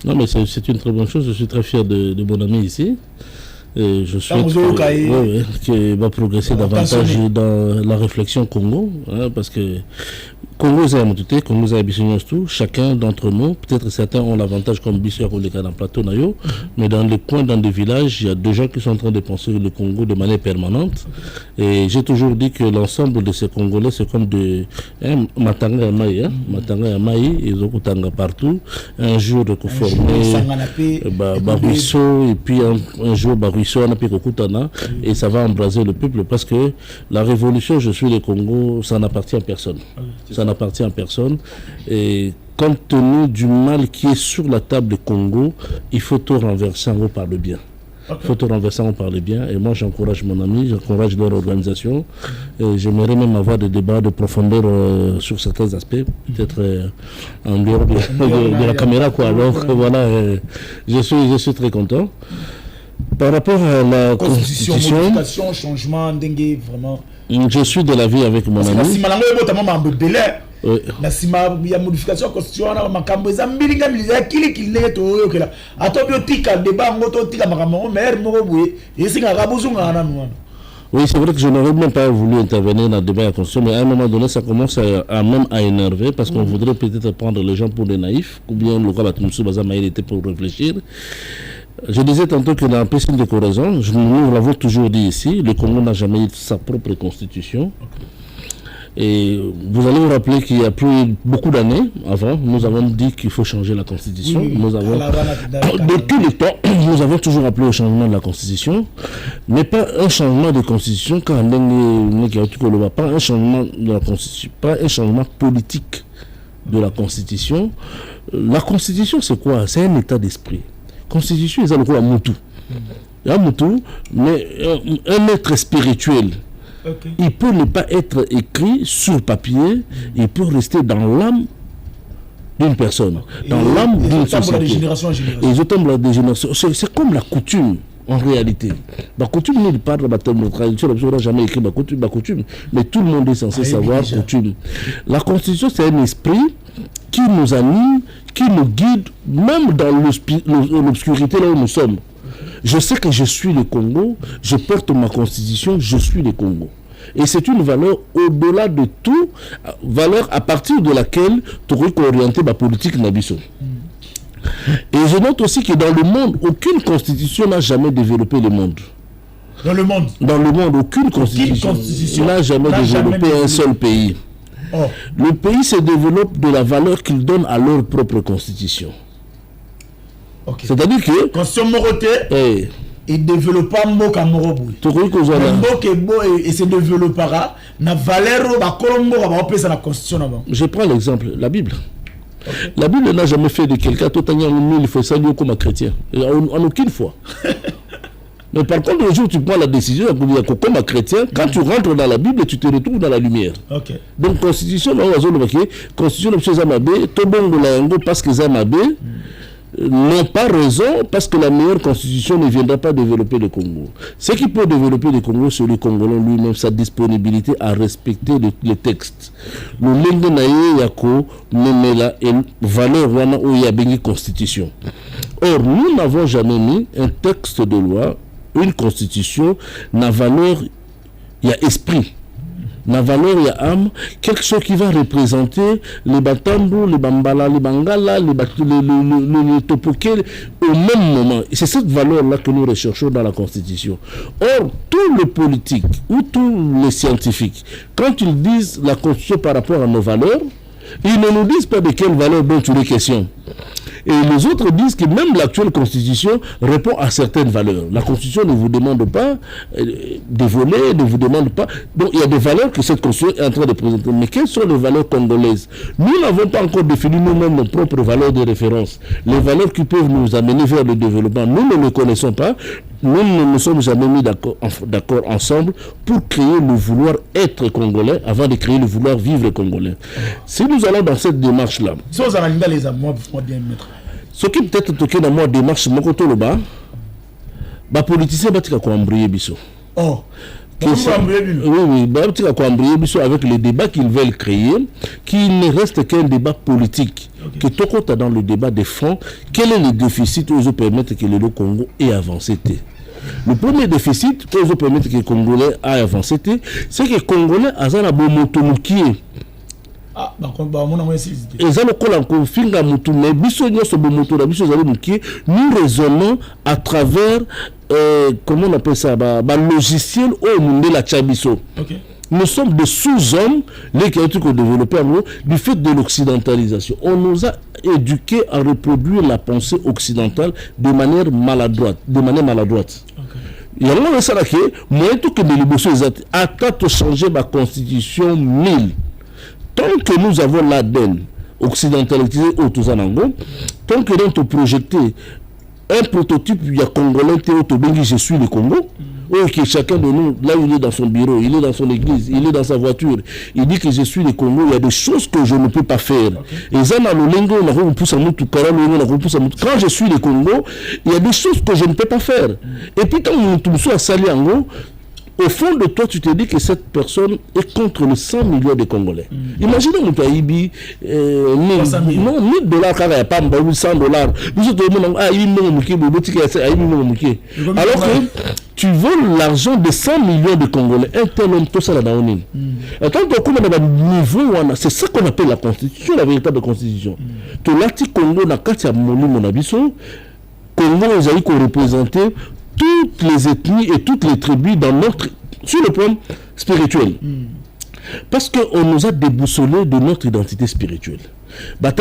non, mais c'est une très bonne chose. Je suis très fier de mon ami ici. Et je souhaite qu'il va progresser davantage dans la réflexion Congo, hein, parce que Congo c'est Amoutouté, Congo c'est Abissignos tout. Chacun d'entre nous, peut-être certains ont l'avantage comme Bissou ou les cas dans le plateau Nayo, mais dans les coins, dans des villages, il y a des gens qui sont en train de penser le Congo de manière permanente. Et j'ai toujours dit que l'ensemble de ces Congolais, c'est comme de Matanga et Maï, Matanga et Maï, ils ont Kutanga partout. Un jour reformé, Baruisso, et puis un jour Baruisso, et ça va embraser le peuple parce que la révolution, je suis le Congo, ça n'appartient à personne. Ça n'appartient à personne. Et compte tenu du mal qui est sur la table du Congo, il faut tout renverser en haut par le bien. Il faut tout renverser en haut par le bien. Et moi, j'encourage mon ami, j'encourage leur organisation. Et j'aimerais même avoir des débats de profondeur sur certains aspects, peut-être en dehors de la caméra, quoi. Alors voilà, je suis très content. Par rapport à la constitution, modification, changement, dengue, vraiment. Je suis de l'avis avec mon ami. Il y a modification constitution, oui, c'est vrai que je n'aurais même pas voulu intervenir dans le débat de la Constitution, mais à un moment donné, ça commence à énerver parce qu'on voudrait peut-être prendre les gens pour des naïfs, ou bien le cas il était pour réfléchir. Je disais tantôt que dans la piscine de Corazon, nous l'avons toujours dit ici, le Congo n'a jamais eu sa propre constitution. Et vous allez vous rappeler qu'il y a plus beaucoup d'années avant, nous avons dit qu'il faut changer la Constitution. Oui, nous avons, de tous les temps, nous avons toujours appelé au changement de la Constitution, mais pas un changement de Constitution, pas un changement de la Constitution, pas un changement politique de la Constitution. La Constitution, c'est quoi? C'est un état d'esprit. Constitution, ils ont le coup à Moutou. Il y a Moutou, mais un être spirituel. Okay. Il peut ne pas être écrit sur papier, il peut rester dans l'âme d'une personne, dans l'âme d'une société. Et je tombe des générations. C'est comme la coutume, en réalité. La coutume n'est pas de la tradition, on n'a jamais écrit la coutume, mais tout le monde est censé savoir la coutume. La Constitution, c'est un esprit qui nous anime, qui nous guide, même dans l'obscurité là où nous sommes. Je sais que je suis le Congo, je porte ma constitution, je suis le Congo. Et c'est une valeur au-delà de tout, valeur à partir de laquelle tu aurais orienté ma politique Nabiso. Et je note aussi que dans le monde, aucune constitution n'a jamais développé le monde. Dans le monde? Dans le monde, aucune constitution n'a jamais développé un seul pays. Oh. Le pays se développe de la valeur qu'ils donnent à leur propre constitution. Okay. C'est-à-dire que constitution moroté il développe mboka moroboui. Et se développera na valeur ba kolombo ba pesa na constitution. Je prends l'exemple la Bible. Okay. La Bible n'a jamais fait de quelqu'un totalement il faut saluer comme un chrétien en aucune fois. Mais par contre, le jour où tu prends la décision comme un chrétien, quand tu rentres dans la Bible, tu te retrouves dans la lumière. Okay. Donc, constitution, parce que Zamabé n'ont pas raison, parce que la meilleure constitution ne viendra pas développer le Congo. Ce qui peut développer le Congo, c'est le Congolais lui-même, sa disponibilité à respecter le texte. Le lenge naye yako memela et valeur wana ou yabengi constitution. Or, nous n'avons jamais mis un texte de loi, une constitution, na valeur, il y a esprit. La valeur, il y a âme, quelque chose qui va représenter les Batambu, les Bambala, les Bangala, les Topoké au même moment. Et c'est cette valeur-là que nous recherchons dans la Constitution. Or, tous les politiques ou tous les scientifiques, quand ils disent la Constitution par rapport à nos valeurs, ils ne nous disent pas de quelle valeur dont tu les questions. Et les autres disent que même l'actuelle Constitution répond à certaines valeurs. La Constitution ne vous demande pas de voler, ne vous demande pas... Donc il y a des valeurs que cette Constitution est en train de présenter. Mais quelles sont les valeurs congolaises? Nous n'avons pas encore défini nous-mêmes nos propres valeurs de référence. Les valeurs qui peuvent nous amener vers le développement, nous ne les connaissons pas. Nous ne nous sommes jamais mis d'accord ensemble pour créer le vouloir être congolais avant de créer le vouloir vivre congolais. Si nous allons dans cette démarche-là, ce qui peut-être toqué dans ma démarche, mon côté le bas, les politiciens vont embrayer biso. Oh, oui, avec les débats qu'ils veulent créer, qui ne reste qu'un débat politique. Okay. Que tout dans le débat des fonds, quel est le déficit qui nous permettre que le Congo ait avancé? Le premier déficit qui nous permettre que le Congolais ait avancé, c'est que le Congolais a un bon motomukier. Ah, nous raisonnons à travers comment on appelle ça, logiciel au monde de la Tchabiso. Okay. Nous sommes des sous-hommes, les qui ont été développés en gros, du fait de l'occidentalisation. On nous a éduqués à reproduire la pensée occidentale de manière maladroite. Il y a un ça qui est, moi tout que les libérations attendent changer ma constitution 1000. Tant que nous avons l'ADN occidentalisé au Touzanango, tant que nous avons projeté un prototype, il y a Congolais, je suis le Congo. Ok, chacun de nous, là il est dans son bureau, il est dans son église, il est dans sa voiture, il dit que je suis le Congo, il y a des choses que je ne peux pas faire. Et quand je suis le Congo, il y a des choses que je ne peux pas faire. Et puis quand on suis à Saliango, au fond de toi, tu te dis que cette personne est contre les 100 millions de Congolais. Imaginez mon pays, $1000, car il n'y a pas $100. Alors que tu veux l'argent de 100 millions de Congolais. Un tel homme, tout ça là dans le niveau, c'est ça qu'on appelle la Constitution, la véritable Constitution. Tout l'Ati Congo n'a qu'à Moli Monabiso, Congo, ils ont représenté toutes les ethnies et toutes les tribus dans notre, sur le plan spirituel. Parce qu'on nous a déboussolé de notre identité spirituelle. Bon,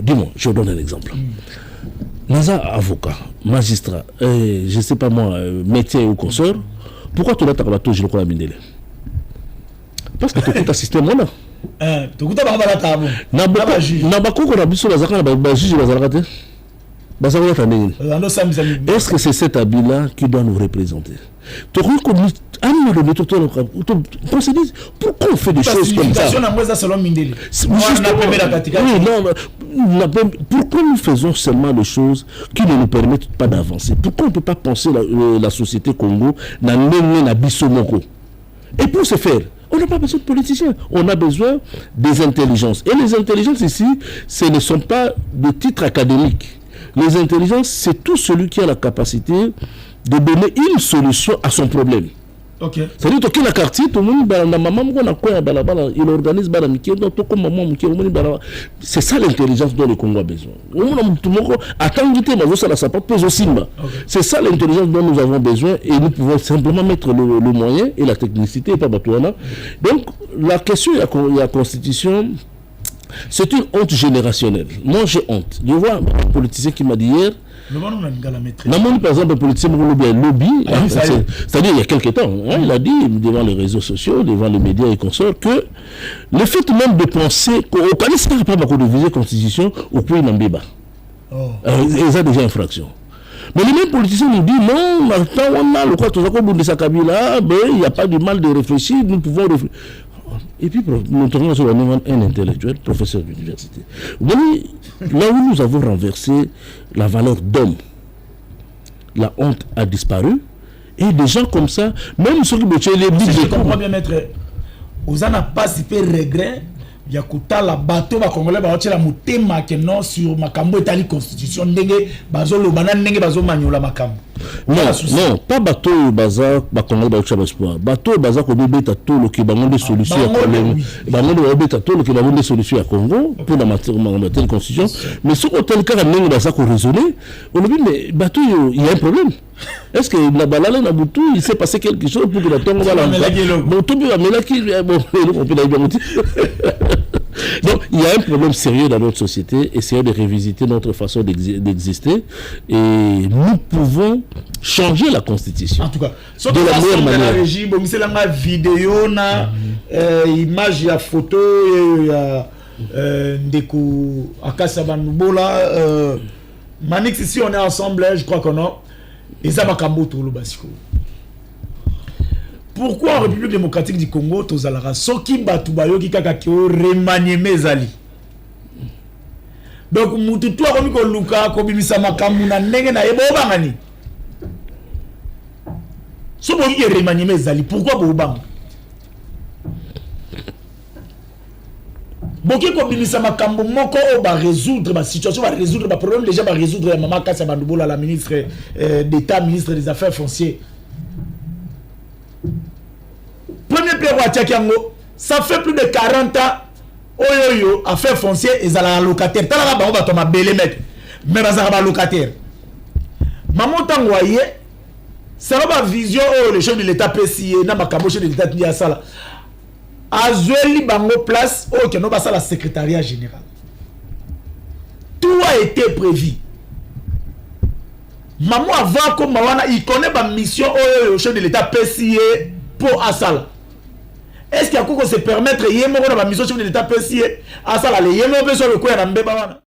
dis-moi, je donne un exemple. Naza, avocat, magistrat, je ne sais pas moi, métier ou consort, pourquoi tu as ta bateau, je le crois à Mindele? Parce que tu as un système là. Tu as un est-ce que c'est cet habit-là qui doit nous représenter? Pourquoi on fait des choses comme ça? Pourquoi nous faisons seulement des choses qui ne nous permettent pas d'avancer? Pourquoi on ne peut pas penser la société Congo et pour ce faire, on n'a pas besoin de politiciens, on a besoin des intelligences. Et les intelligences ici, ce ne sont pas de titres académiques. Les intelligences, c'est tout celui qui a la capacité de donner une solution à son problème. Okay. C'est-à-dire que le quartier, tout le monde, il organise c'est ça l'intelligence dont le Congo a besoin. C'est ça l'intelligence dont nous avons besoin et nous pouvons simplement mettre le moyen et la technicité. Donc la question de la constitution, c'est une honte générationnelle. Moi j'ai honte. Je vois un politicien qui m'a dit hier, par exemple, un politicien lobby, c'est-à-dire il y a quelques temps, il a dit devant les réseaux sociaux, devant les médias et consorts, que le fait même de penser qu'au Canada, il n'y a pas de viser constitution, au point d'un débat. Ils ont déjà infraction. Mais les mêmes politiciens nous disent non, il n'y a pas de mal de réfléchir, nous pouvons réfléchir. Et puis, nous tournons sur un intellectuel, professeur d'université. Là où nous avons renversé la valeur d'homme, la honte a disparu. Et des gens comme ça, même ceux qui me tuent les billes. Je comprends bien, maître. Vous n'avez pas si peu de regrets. Il y a la bateau va congolais va la mutema que non sur makambo etali constitution ndenge bazo lobana ndenge bazo manyola makambo. Non, pas bateau baza ba congolais ba ucha espoir. Bateau baza ko beta to lo ki bango de solution à problème. Bango de beta to lo ki bango de solution à Congo pour la matière de constitution. Mais ce qu'on tel cas ndenge baza ko raisonner, on dit mais bateau il y a un problème. Est-ce que la balale na butu il s'est passé quelque chose pour que la tongo va la bon tout bien mais là qui bon on peut dire donc il y a un problème sérieux dans notre société, essayer de révisiter notre façon d'exister et nous pouvons changer la constitution. En tout cas, de la meilleure manière. Régime, bon, c'est la vidéo na image ya photo ya ndeko Akassa Bandubola Manix ici on est ensemble, je crois qu'on a et ça makambo tout le basiko. Pourquoi en République démocratique du Congo tozalara soki batu bayoki kaka ki remanieme ezali. Donc mutu tu akomi ko luka ko bimisa makambo na ndenge na yebo bangani. So boki remanieme ezali, pourquoi bo bang? Boki ko bimisa makambo moko o ba résoudre ba situation, ba résoudre ba problème déjà ba résoudre ya Mama Akassa Bandubola la ministre d'État, ministre des Affaires foncières. Premier père Watiakiango, ça fait plus de 40 ans, oyoyo, affaires foncières, ils ont un locataire. T'as la ba toma belé mec, mais ils ont un locataire. Maman Tangoye, ça va ma vision, le chef de l'État PCA, n'a pas caboché de l'État qui a ça là. Azueli bango place, qui n'a pas ça la secrétariat général. Tout a été prévu. Maman avant comme Mawana, il connaît ma mission, le chef de l'État PCA pour Assal. Est-ce qu'il y a quoi se permettre de faire la mission de l'État PCA à ça là, les yémo sur le coin de Mbeba.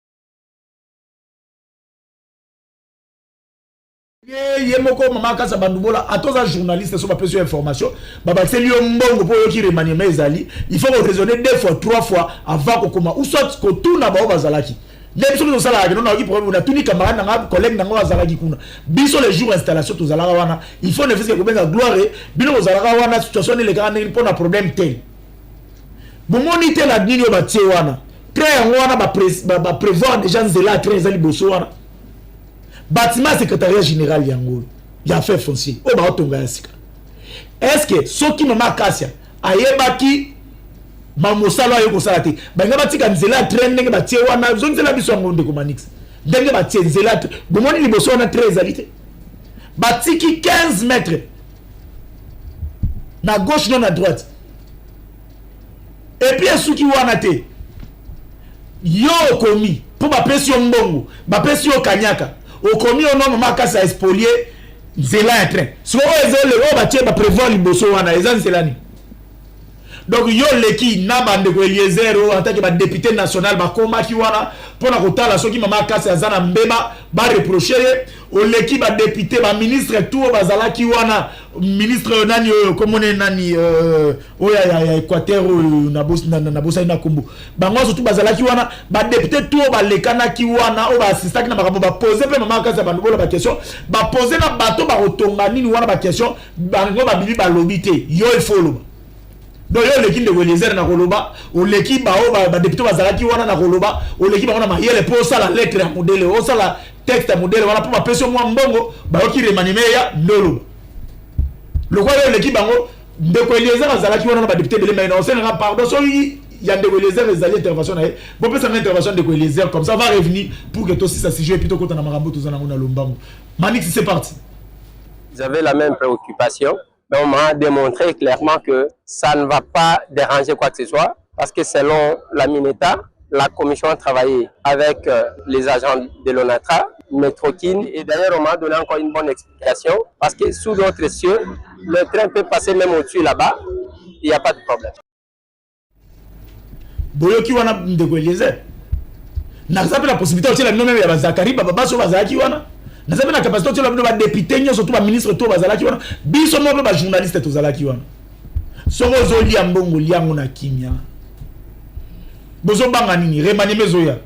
Yémo comme Mama Akassa Bandubola, à tous les journalistes sur ma petite information, baba c'est lui mbongo pour qui remanier mes ali. Il faut raisonner 2 fois 3 fois avant qu'on commence. Ou soit que tout n'a pas bazalaki. Même si nous sommes là, on a tous les camarades, nos collègues, nos azalaki kuna. Biso les jours installation tous ala wana. Il faut ne faire que bien gloire. Bino azalaka wana situation les gars pour un problème tel. Bon moniter la ligne ba tie wana. Très wana ba prévoir déjà nzela très ali boso wana. Bâtiment secrétariat général yango. Ya fait foncier. O ba otonga yasika. Est-ce que ceux qui Mama Akassa ayebaki mamosala yo kosala te banga batika nzela train ndenge batie wana zonzela biso ngonde ko Manix ndenge batie nzela bomoni liboso na 13 alite batiki 15 mètres na gauche non na droite et puis esuki wana te yo okomi po bapesi yo mbongo bapesi yo kanyaka okomi yo no mama kasa expolier nzela ya train siko oyo ezele oyo batie baprévoir liboso wana eza nzela nini donc yo leki na bandeko Eliezer en tant que député national bakomaki wana mpona kotala soki mama kasa aza na mbeba bareproche ye oleki badepute baministre tout bazalaki wana ministre nani oyo komone nani oyo ya Équateur oyo nabosani na kombo bango nyonso tout bazalaki wana badepute tout balekanaki wana oyo baasistaki na makambo bapose mpe mama kasa bandu bola baquestion bapose na bato bakotonga nini wana baquestion bango babimi balobi te yo ifoloba donc yo leki ndeko Eliezer na koloba oleki bao badepute bazalaki wana na koloba oleki bango na mayele mpo osala lettre ya modele osala texte ya modele wana mpo bapesi mwa mbongo bayoki remanime ya ndoloba lokola yo leki bango ndeko Eliezer azalaki wana na badepute ebele mai na osengaka pardon soki ya ndeko Eliezer ezali intervention na ye bopesanga intervention ndeko Eliezer comme ça va revenir pour que tosisa sujet puis tokota na makambo toza nango na lombango Manix c'est parti. Vous avez la même préoccupation. Mais on m'a démontré clairement que ça ne va pas déranger quoi que ce soit, parce que selon la Mineta, la commission a travaillé avec les agents de l'ONATRA, Métrokin, et d'ailleurs on m'a donné encore une bonne explication, parce que sous d'autres cieux, le train peut passer même au-dessus là-bas, il n'y a pas de problème. Boyoki wana ndeko Eliezer. Nazape la possibilité aussi la même ya Zakari baba so bazaki wana. Nazape na capacité aussi la même ba député nyo surtout ba ministre to bazalaki wana. Biso mo ba journaliste to zalaki wana. Soko zoli ambongo liango na kimia. Bozo banga nini remanime zoya.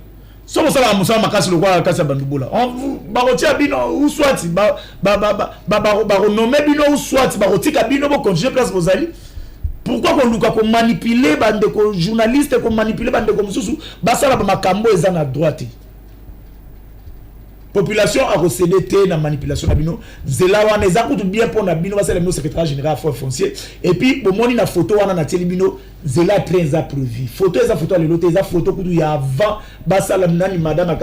Soko sala musala makasi lokwa kasa bandubola. On ba rotia bino ou soit ba renommer bino ou soit ba rotika bino bo continuer place bozali. Pourquoi qu'on luka ko manipuler bande ko journaliste ko manipuler bande ko mususu basala ba makambo eza na droite. Population a recédé na manipulation na bino zela wana eza kutu bien pour na bino basala le secrétaire général fort foncier et puis au moni na photo wana na teli bino zela très approuvé photo eza photo le lote eza photo kutu ya avant basala nani madame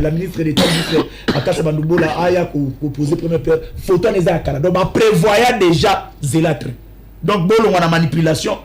la ministre d'état ministre akasa bandubola aya ko poser première période photo eza kala donc ba prévoyait déjà zela très. Donc bolongo na manipulation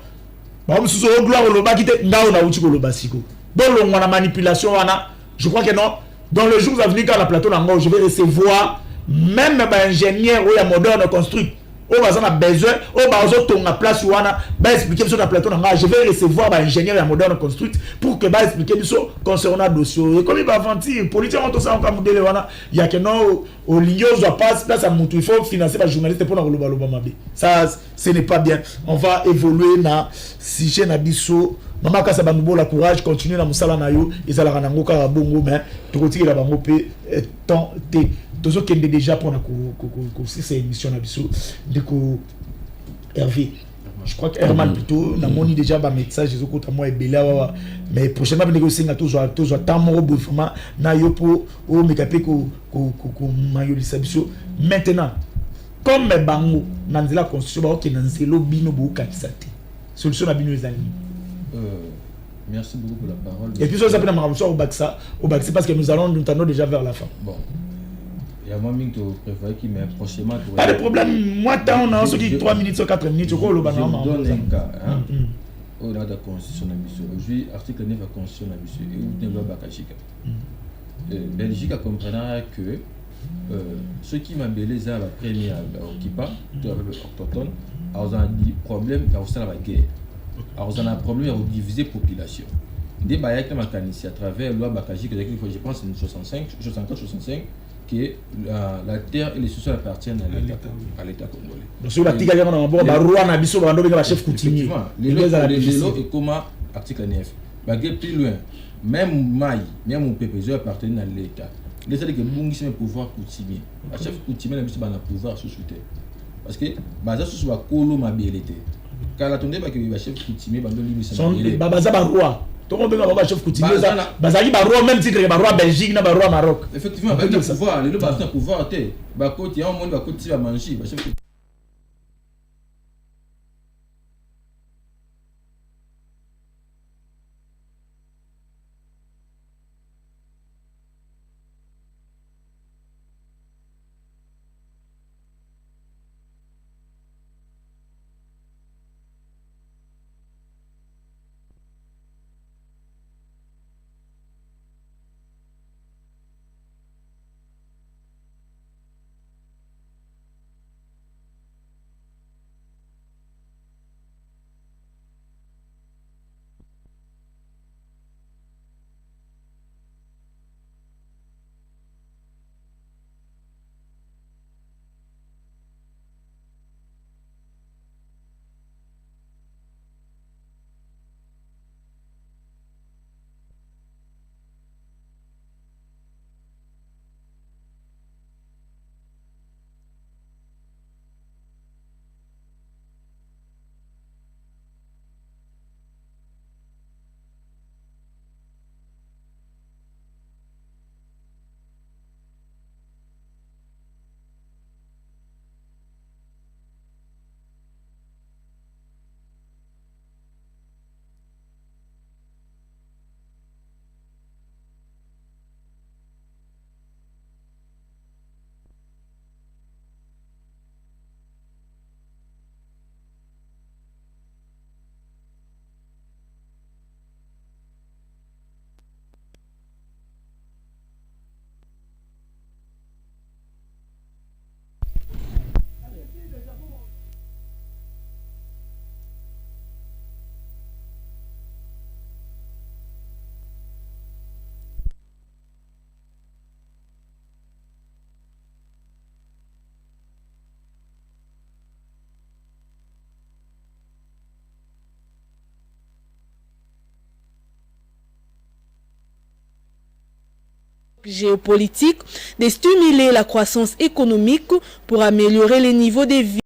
ba mususu o gloire lo ba kite ngao na uchi ko lo basiko bolongo na manipulation wana je crois que non dans le jour à venir quand la plateau nango je vais recevoir même ba ingénieur ou ya moderne construit o ba a besoin o ba zo tonga place wana ba expliquer sur la plateau nango je vais recevoir ba ingénieur ya moderne construit pour que ba expliquer biso concernant dossier et comme il va aventir politique on to ça encore modèle wana ya que non au ligno doit pas place à mutu il faut financer ba journaliste pour na loba loba mabe ça ce n'est pas bien on va évoluer na sujet na biso Mama kasa bandubo la courage continue na musala na yo ezala na ngoka ka bongo mais tokotiki la bango pe temps te tozo kende déjà pour na ko cette émission na biso ndeko Hervé je crois que Herman plutôt na moni déjà ba message ezo kota moi ebela wa mais prochainement ndeko singa toujours temps moko vraiment na yo po o mekape ko mayo lisabiso maintenant comme bango na nzela constitution ba ok na nzelo bino bo kakisate solution na bino ezali. Merci beaucoup pour la parole. Et puis ça s'appelle au Baksa parce que nous allons déjà vers la fin. Bon. Il y a moi qui prévoit qui mais prochainement. Pas de problème. Moi tant on a ce qui 3 minutes ou 4 minutes je donne un cas hein. On a la constitution aujourd'hui article 9 de la constitution et où ne va pas Belgique. Belgique comprendra que ceux qui m'a belé ça la première occupa autochtone ont des problèmes dans la guerre. Alors, on a un problème de diviser la population. Des bailleurs qui à travers la loi Bakaji, que je pense en 64-65, que la terre et les sous-sols appartiennent à l'État congolais. Donc, sur l'article, il y a un chef coutumier. Les lots et comment article 9. Plus loin, même Maï, même mon PPZ appartiennent à l'État. L'État dit que Bungi c'est un pouvoir coutumier. Le chef coutumier, il a un pouvoir sous terre. Parce que, ça c'est un colo ma bélité. Quand la tournée va que le chef coutumier va donner son babaza roi tout le monde va chef coutumier bazali ba roi même titre ba roi Belgique na ba roi Maroc effectivement ba pouvoir le ba pouvoir té ba côté un monde ba côté va manger ba chef géopolitique, de stimuler la croissance économique pour améliorer les niveaux de vie